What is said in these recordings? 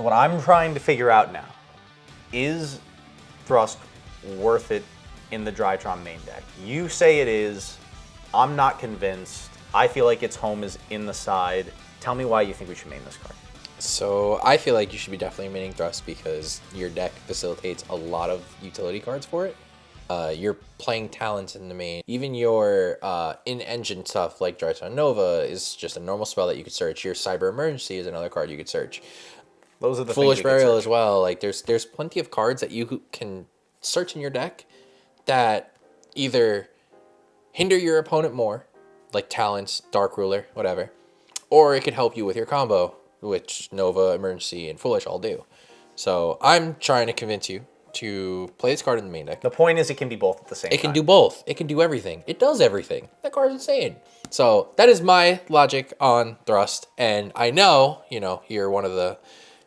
What I'm trying to figure out now, is Thrust worth it in the Drytron main deck? You say it is. I'm not convinced. I feel like its home is in the side. Tell me why you think we should main this card. So I feel like you should be definitely maining Thrust because your deck facilitates a lot of utility cards for it. You're playing talents in the main. Even your in-engine stuff like Drytron Nova is just a normal spell that you could search. Your Cyber Emergency is another card you could search. Those are the Foolish things you could Burial search. as well. Like there's plenty of cards that you can search in your deck that either hinder your opponent more, like Talents, Dark Ruler, whatever, or it could help you with your combo, which Nova, Emergency, and Foolish all do. So I'm trying to convince you to play this card in the main deck. The point is it can be both at the same time. It can do both. It can do everything. It does everything. That card's insane. So that is my logic on Thrust. And I know, you're one of the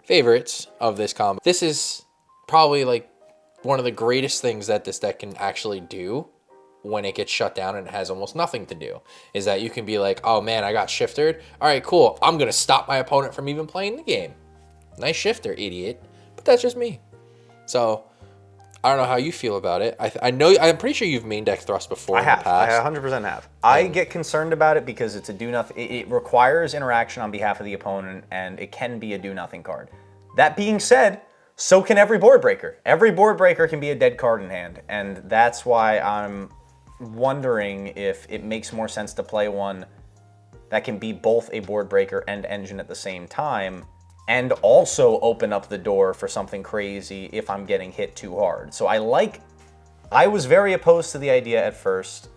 favorites of this combo. This is probably like one of the greatest things that this deck can actually do when it gets shut down and it has almost nothing to do, is that you can be like, oh man, I got shiftered. All right, cool. I'm going to stop my opponent from even playing the game. Nice shifter, idiot. But that's just me. So I don't know how you feel about it. I'm pretty sure you've main deck Thrust before in the past. I 100% have. I get concerned about it because it's a do-nothing. It requires interaction on behalf of the opponent, and it can be a do-nothing card. That being said, so can every board breaker. Every board breaker can be a dead card in hand, and that's why I'm wondering if it makes more sense to play one that can be both a board breaker and engine at the same time, and also open up the door for something crazy if I'm getting hit too hard. So I was very opposed to the idea at first.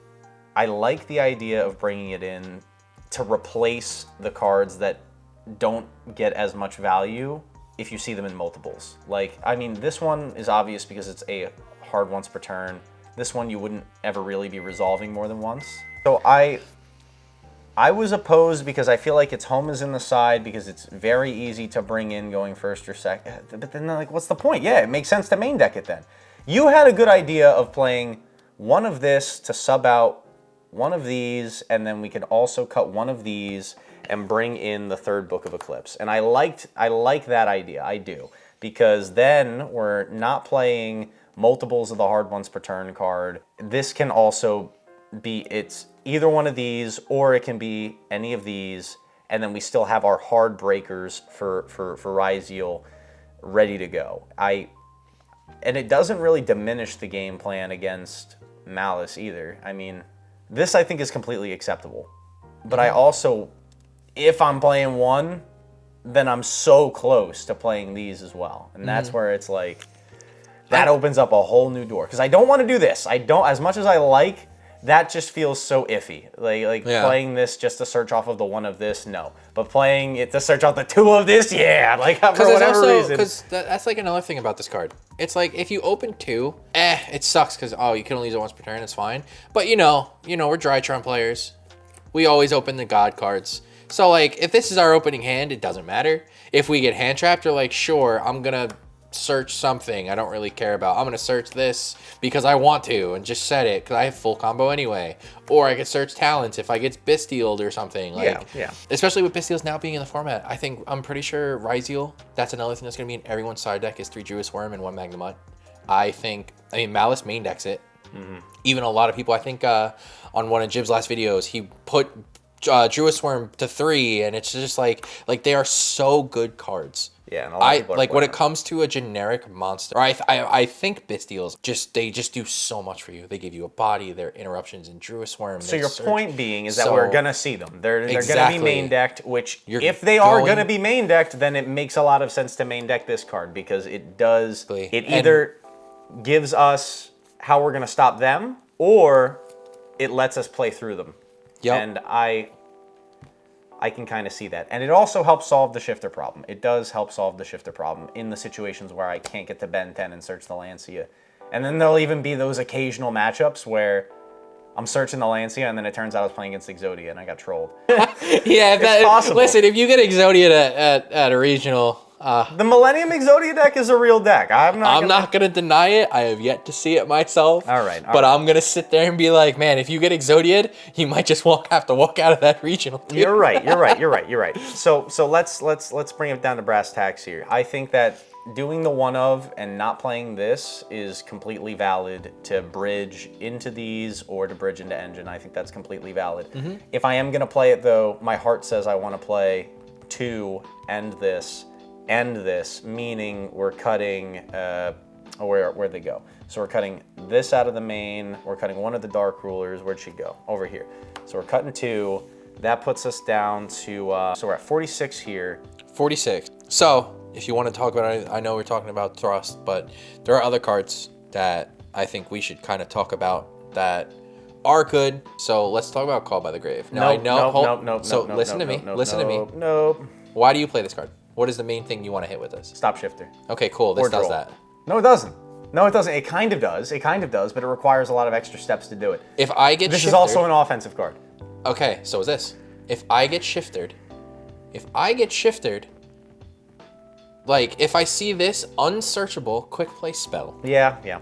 I like the idea of bringing it in to replace the cards that don't get as much value if you see them in multiples. Like, I mean, this one is obvious because it's a hard once per turn. This one you wouldn't ever really be resolving more than once. So I was opposed because I feel like its home is in the side because it's very easy to bring in going first or second. But then, like, what's the point? Yeah, it makes sense to main deck it then. You had a good idea of playing one of this to sub out one of these, and then we could also cut one of these and bring in the third Book of Eclipse. And I like that idea, I do. Because then we're not playing multiples of the hard once per turn card. This can also be, it's either one of these, or it can be any of these, and then we still have our hard breakers for YuGiOh ready to go. And it doesn't really diminish the game plan against Malice either. I mean, this I think is completely acceptable. But I also, if I'm playing one, then I'm so close to playing these as well. And that's where it's like, that opens up a whole new door. Because I don't want to do this. I don't, as much as I like, that just feels so iffy. Like playing this just to search off of the one of this, no. But playing it to search out the two of this, yeah. Like, for whatever reason. Because that's like another thing about this card. It's like, if you open two, it sucks because, you can only use it once per turn, it's fine. But we're Drytron players. We always open the God cards. So, like, if this is our opening hand, it doesn't matter. If we get hand trapped, we're like, sure, I'm going to search something I don't really care about. I'm going to search this because I want to and just set it because I have full combo anyway. Or I could search talents if I get Bisteeled or something. Like, yeah. Especially with Bisteels now being in the format. I'm pretty sure YuGiOh, that's another thing that's going to be in everyone's side deck is 3 Druid Swarm and 1 Magnemite. Malice main decks it. Even a lot of people, I think on one of Jib's last videos, he put Druid Swarm to 3, and it's just like they are so good cards. Yeah, and a lot of people are when it comes to a generic monster, or I think Bisteels they just do so much for you. They give you a body, their interruptions in Druid Swarm. So your point being is that we're gonna see them. They're Exactly. gonna be main decked. Which if they are gonna be main decked, then it makes a lot of sense to main deck this card because it does. It either gives us how we're gonna stop them, or it lets us play through them. Yep. And I can kind of see that. And it also helps solve the shifter problem. It does help solve the shifter problem in the situations where I can't get to Ben 10 and search the Lancia. And then there'll even be those occasional matchups where I'm searching the Lancia and then it turns out I was playing against Exodia and I got trolled. Yeah, it's possible. Listen, if you get Exodia at a regional, The Millennium Exodia deck is a real deck. I'm not gonna deny it. I have yet to see it myself. All right. But I'm gonna sit there and be like, man, if you get Exodia'd, you might just have to walk out of that regional. Dude. You're right. So let's bring it down to brass tacks here. I think that doing the one of and not playing this is completely valid to bridge into these or to bridge into engine. I think that's completely valid. If I am gonna play it though, my heart says I want to play 2 and this, meaning we're cutting where'd they go? So we're cutting this out of the main, we're cutting one of the dark rulers. Where'd she go? Over here. So we're cutting 2. That puts us down to so we're at 46 here. 46. So if you want to talk about it, I know we're talking about thrust, but there are other cards that I think we should kind of talk about that are good. So let's talk about Call by the Grave. Now I know. Listen to me. Nope. Why do you play this card? What is the main thing you want to hit with this? Stop shifter. Okay, cool. This does that. No, it doesn't. No, it doesn't. It kind of does. But it requires a lot of extra steps to do it. If I get this shifted, is also an offensive card. Okay, so is this. If I get shifted, like if I see this unsearchable quick play spell. Yeah.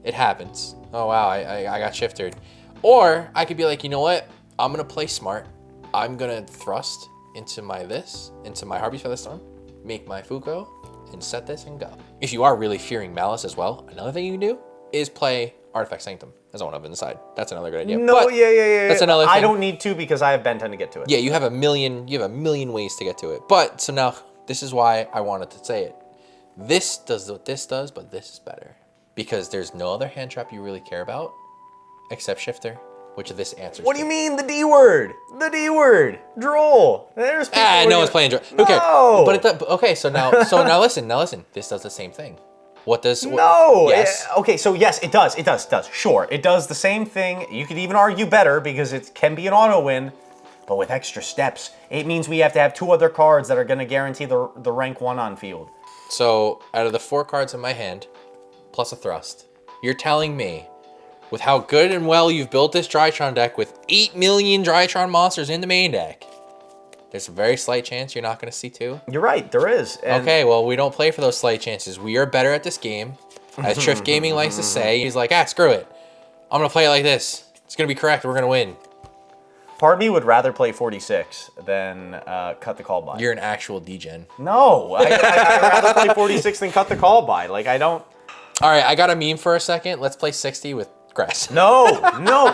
It happens. Oh wow, I got shifted. Or I could be like, you know what? I'm gonna play smart. I'm gonna thrust into my Harpy's Featherstorm, make my Fuko, and set this and go. If you are really fearing Malice as well, another thing you can do is play Artifact Sanctum as a one of inside. That's another good idea. No, but yeah. That's another thing. I don't need to because I have Ben 10 to get to it. Yeah, you have a million ways to get to it. But so now this is why I wanted to say it. This does what this does, but this is better. Because there's no other hand trap you really care about except Shifter, which this answers. What do you mean the D word? The D word. Droll. There's people no one's playing Droll. Who cares? But okay, so now listen. This does the same thing. What does No. Yes. Okay, so yes, it does. Sure. It does the same thing. You could even argue better because it can be an auto win, but with extra steps. It means we have to have 2 other cards that are going to guarantee the rank 1 on field. So, out of the 4 cards in my hand, plus a thrust, you're telling me with how good and well you've built this Drytron deck with 8 million Drytron monsters in the main deck, there's a very slight chance you're not going to see 2? You're right, there is. And okay, well, we don't play for those slight chances. We are better at this game. As Triff Gaming likes to say, he's like, screw it. I'm going to play it like this. It's going to be correct. We're going to win. Part of me would rather play 46 than cut the call by. You're an actual degen. No, I'd rather play 46 than cut the call by. Like, I don't... All right, I got a meme for a second. Let's play 60 with grass. No,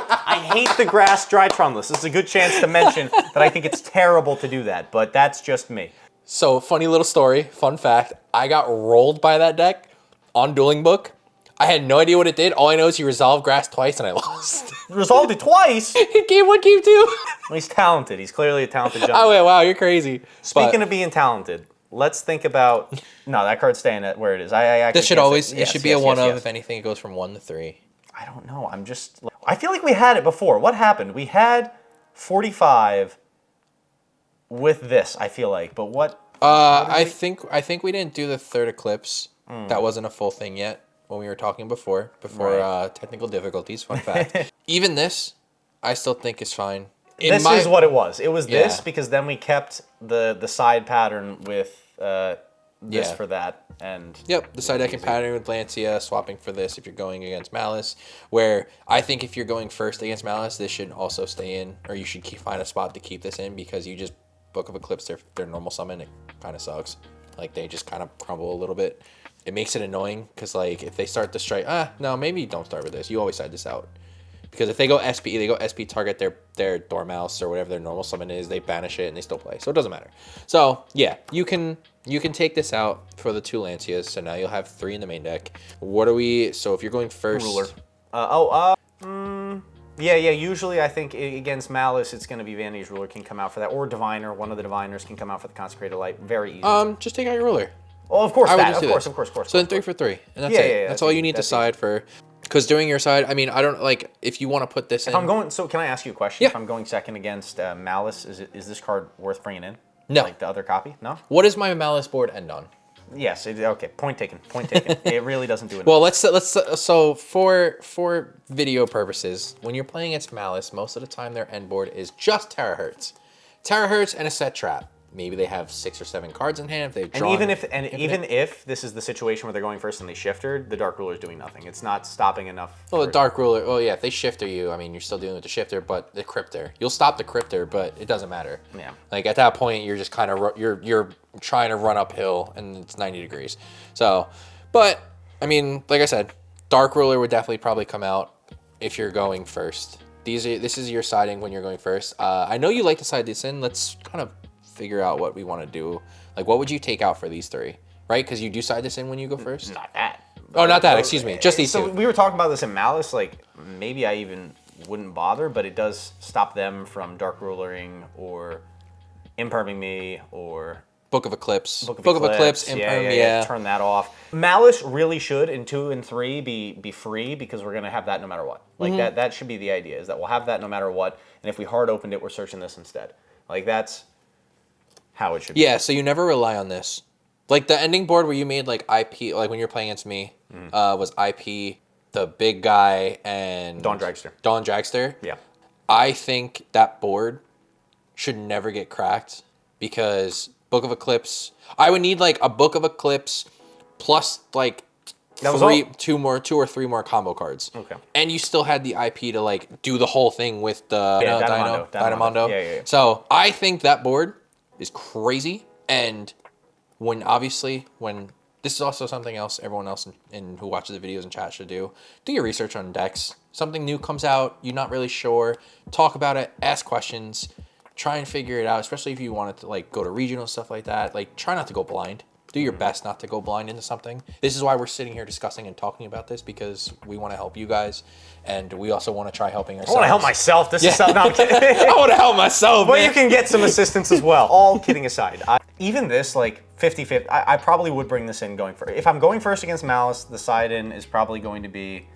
I hate the grass Drytron list. This is a good chance to mention that I think it's terrible to do that, but that's just me. So, funny little story, fun fact. I got rolled by that deck on Dueling Book. I had no idea what it did. All I know is he resolved grass twice and I lost. Resolved it twice? Game 1, game 2. Well, he's talented. He's clearly a talented gentleman. Oh, wow, you're crazy. Speaking of being talented, let's think about... No, that card's staying at where it is. I actually this should always... Yes, it should be a one of. If anything, it goes from 1 to 3. I don't know. I feel like we had it before. What happened? We had 45 with this, I feel like. But what... I think we didn't do the third eclipse. That wasn't a full thing yet when we were talking before Right. Technical difficulties. Fun fact. Even this, I still think is fine. This is what it was. It was this because then we kept the side pattern with this for that. And yep, the side deck and pattern with Lancia, swapping for this if you're going against Malice. Where I think if you're going first against Malice, this should also stay in, or you should find a spot to keep this in because you just Book of Eclipse their normal summon. It kind of sucks. Like they just kind of crumble a little bit. It makes it annoying because like if they start to strike, no, maybe don't start with this. You always side this out. Because if they go SP, target their Dormouse or whatever their normal summon is, they banish it and they still play. So it doesn't matter. So yeah, you can take this out for the 2 Lancias. So now you'll have 3 in the main deck. What are we? So if you're going first, Ruler. Yeah. Usually I think against Malice, it's going to be Vanity's Ruler can come out for that, or Diviner. One of the Diviners can come out for the Consecrated Light. Very easy. Just take out your Ruler. Oh, of course, Of course. So then 3 for 3, and that's it. Yeah, that's all you need to side for. Because doing your side, I mean, I don't like if you want to put this in. I'm going. So can I ask you a question? Yeah. If I'm going second against Malice, is this card worth bringing in? No. Like the other copy? No. What does my Malice board end on? Yes. Okay. Point taken. It really doesn't do enough. Well, so for video purposes, when you're playing against Malice, most of the time their end board is just Terahertz and a set trap. maybe they have 6 or 7 cards in hand. If they've And drawn even if this is the situation where they're going first and they shifted, the Dark Ruler is doing nothing. It's not stopping enough. Well, the Dark Ruler. Oh yeah, if they shifter you, I mean, you're still dealing with the shifter, but the Crypter, you'll stop the Crypter, but it doesn't matter. Yeah. Like at that point, you're just kind of you're trying to run uphill, and it's 90 degrees. So, but I mean, like I said, Dark Ruler would definitely probably come out if you're going first. This is your siding when you're going first. I know you like to side this in. Let's kind of figure out what we want to do. Like, what would you take out for these 3? Right? Because you do side this in when you go first. Not that. Oh, not that. Excuse me. Just these 2. So we were talking about this in Malice. Like, maybe I even wouldn't bother, but it does stop them from Dark Rulering or imperming me or Book of Eclipse. Book of Eclipse. Yeah. Turn that off. Malice really should in 2 and 3 be free because we're gonna have that no matter what. Like that should be the idea, is that we'll have that no matter what. And if we hard opened it, we're searching this instead. Like that's how it should be. Yeah, so you never rely on this. Like the ending board where you made like IP, like when you're playing against me, was IP, the big guy, and Dawn Dragster. Dawn Dragster. Yeah. I think that board should never get cracked because Book of Eclipse. I would need like a Book of Eclipse plus like two or three more combo cards. Okay. And you still had the IP to like do the whole thing with the Dynamondo. Yeah. So I think that board is crazy. And when this is also something else everyone else in who watches the videos and chat should do your research on decks. Something new comes out, you're not really sure, talk about it, ask questions, try and figure it out, especially if you wanted to like go to regional stuff like that. Like try not to go blind. Do your best not to go blind into something. This is why we're sitting here discussing and talking about this, because we want to help you guys, and we also want to try helping ourselves. I want to help myself. This is something I'm kidding. I want to help myself, But man. you can get some assistance as well. All kidding aside. Even this, like 50-50, I probably would bring this in going first. If I'm going first against Malice, the side in is probably going to be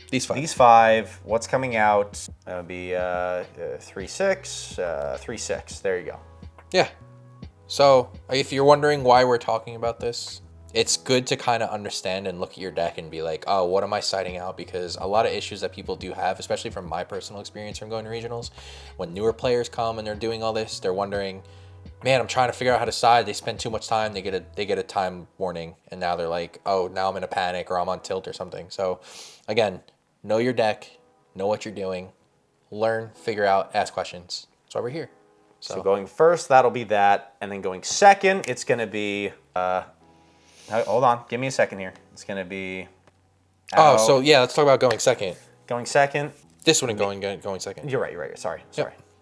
These 5. these 5. What's coming out? That would be 3-6, 3-6. There you go. Yeah. So if you're wondering why we're talking about this, it's good to kind of understand and look at your deck and be like, oh, what am I siding out? Because a lot of issues that people do have, especially from my personal experience from going to regionals, when newer players come and they're doing all this, they're wondering, man, I'm trying to figure out how to side. They spend too much time. They get a time warning, and now they're like, oh, now I'm in a panic or I'm on tilt or something. So again, know your deck, know what you're doing, learn, figure out, ask questions. That's why we're here. So going first, that'll be that. And then going second, it's going to be... hold on. Give me a second here. It's going to be... Oh, so yeah, let's talk about going second. Going second. This one and going second. You're right. Sorry.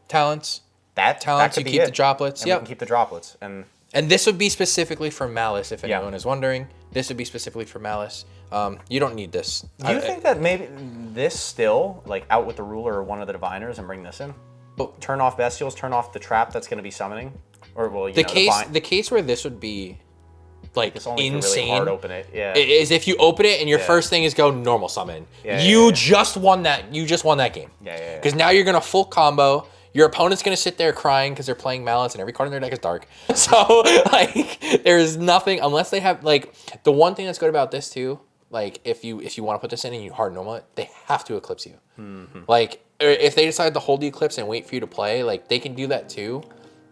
Talents. That You could keep be the droplets. And we can keep the droplets. And this would be specifically for Malice, if anyone is wondering. This would be specifically for Malice. You don't need this. Do you think that maybe this still, like out with the ruler or one of the diviners and bring this in? Turn off bestials, turn off the trap that's going to be summoning? Or, well, you know, the case where this would be like it's only insane, really hard open it. Yeah. Is if you open it and your first thing is go normal summon. You just won that. You just won that game. Yeah. Because now you're going to full combo. Your opponent's going to sit there crying because they're playing Malice and every card in their deck is dark. So, like, there's nothing, unless they have, like, the one thing that's good about this, too, like, if you want to put this in and you hard normal it, they have to Eclipse you. Like, if they decide to hold the Eclipse and wait for you to play, like, they can do that, too.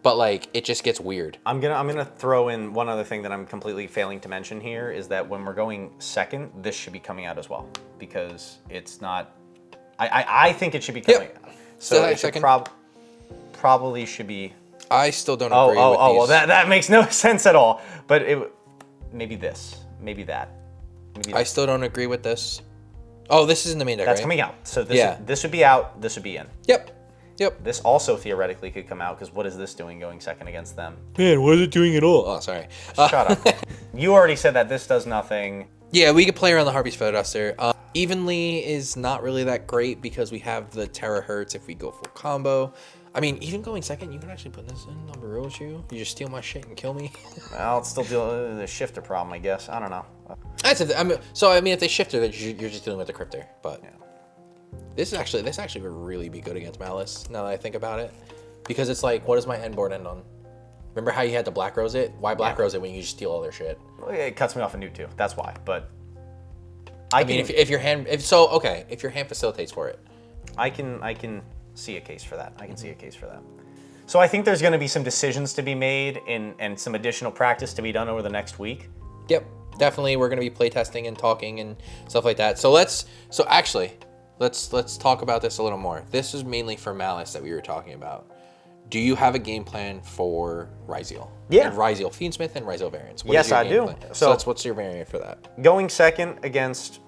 But, like, it just gets weird. I'm gonna throw in one other thing that I'm completely failing to mention here is that when we're going second, this should be coming out as well. Because it's not... I think it should be coming out. So it should probably should be... I still don't agree with these. Well, that makes no sense at all. But maybe this. Maybe that. I still don't agree with this. Oh, this is in the main deck, That's right? coming out. So this would be out. This would be in. Yep. This also theoretically could come out, because what is this doing going second against them? Man, what is it doing at all? Oh, sorry. Shut up. You already said that this does nothing. Yeah, we could play around the Harpy's Feather Duster. Evenly is not really that great because we have the Terahertz if we go full combo. I mean, even going second, you can actually put this in. I'll be real with you. You just steal my shit and kill me. Well, it's still dealing with the shifter problem, I guess. I don't know. That's it. I mean, if they shifter, then you're just dealing with the Crypter. But this actually would really be good against Malice, now that I think about it. Because it's like, what does my end board end on? Remember how you had to Black Rose it? Why Black Rose it when you just steal all their shit? Well, it cuts me off a new too. That's why. But I mean, if your hand facilitates for it, I can see a case for that. I can see a case for that. So I think there's going to be some decisions to be made and some additional practice to be done over the next week. Yep, definitely. We're going to be playtesting and talking and stuff like that. So actually, let's talk about this a little more. This is mainly for Malice that we were talking about. Do you have a game plan for Ryzeal? Yeah. And Ryzeal Fiendsmith and Ryzeal variants. What Yes, is your I game do. plan? So what's your variant for that? Going second against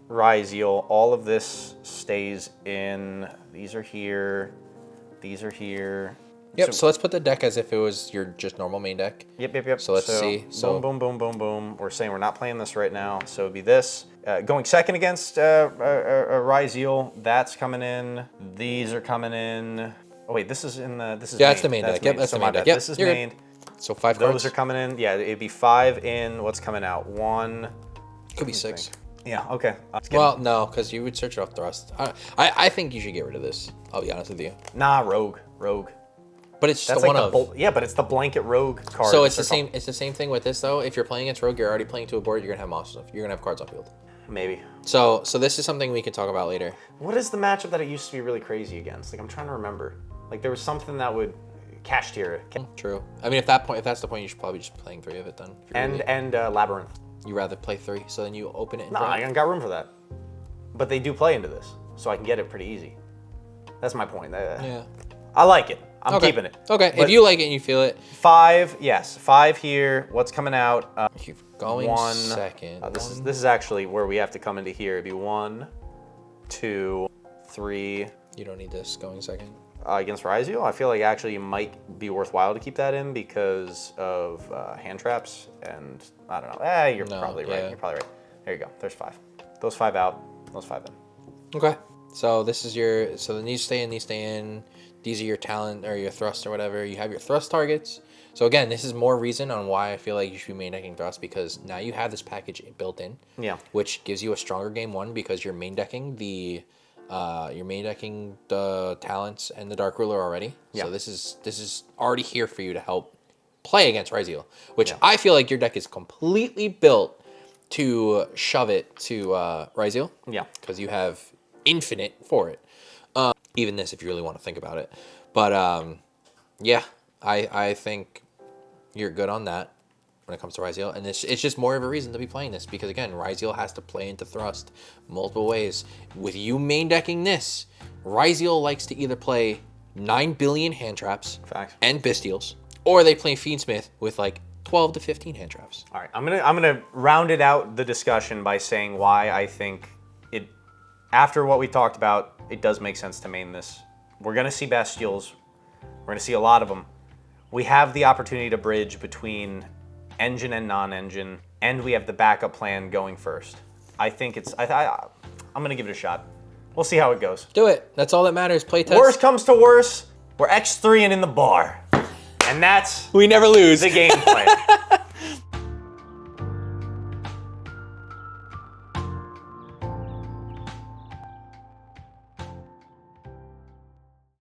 Ryzeal, all of this stays in. These are here. These are here. Yep, so let's put the deck as if it was your just normal main deck. Yep. So let's see. So boom, boom, boom, boom, boom. We're saying we're not playing this right now, so it'd be this. Going second against Ryzeal, that's coming in. These are coming in. Oh wait, this is in the. This is yeah, main. that's the main deck. Yep, that's so the main deck. bad. Yep, this is you're main. good. So 5 Those cards. are coming in. Yeah, it'd be 5 in. What's coming out? 1. Could be 6. Yeah. Okay. Well, no, because you would search it off thrust. I think you should get rid of this. I'll be honest with you. Nah, rogue. But it's just That's the like one of. yeah, but it's the blanket rogue card. So it's the same. It's the same thing with this though. If you're playing against rogue, you're already playing to a board. You're gonna have monster stuff. You're gonna have cards on field. Maybe. So this is something we can talk about later. What is the matchup that it used to be really crazy against? Like I'm trying to remember. Like there was something that would cash tier it. True. I mean, if that's the point, you should probably just playing 3 of it then. And labyrinth. You rather play 3, so then you open it. And Nah, draw I it? ain't got room for that. But they do play into this, so I can get it pretty easy. That's my point. Yeah. I like it. I'm Okay. keeping it. Okay. But If you like it and you feel it. 5, yes, 5 here. What's coming out? Keep going 1 second. This is actually where we have to come into here. It'd be 1, 2, 3. You don't need this going second. Against Ryzeal, I feel like actually it might be worthwhile to keep that in because of hand traps and I don't know. You're probably right. yeah. You're probably right. There you go. There's 5. Those 5 out. Those 5 in. Okay. So this is your. So then these stay in. These stay in. These are your talent or your thrust or whatever. You have your thrust targets. So again, this is more reason on why I feel like you should be main decking thrust because now you have this package built in. Yeah. Which gives you a stronger game 1 because you're main decking the talents and the Dark Ruler already. Yeah. So this is already here for you to help play against Ryzeal, which I feel like your deck is completely built to shove it to Ryzeal. Yeah. Because you have infinite for it. Even this, if you really want to think about it. But yeah, I think you're good on that when it comes to Ryzeal. And it's just more of a reason to be playing this because, again, Ryzeal has to play into thrust multiple ways. With you main decking this, Ryzeal likes to either play 9 billion hand traps Facts. and Bestials, or they play Fiendsmith with like 12 to 15 hand traps. All right. I'm gonna round it out the discussion by saying why I think it. After what we talked about, it does make sense to main this. We're gonna see Bestials. We're gonna see a lot of them. We have the opportunity to bridge between engine and non-engine, and we have the backup plan going first. I think it's. I'm gonna give it a shot. We'll see how it goes. Do it. That's all that matters. Play test. Worst comes to worst, we're X3 and in the bar, and that's We never lose. the game plan.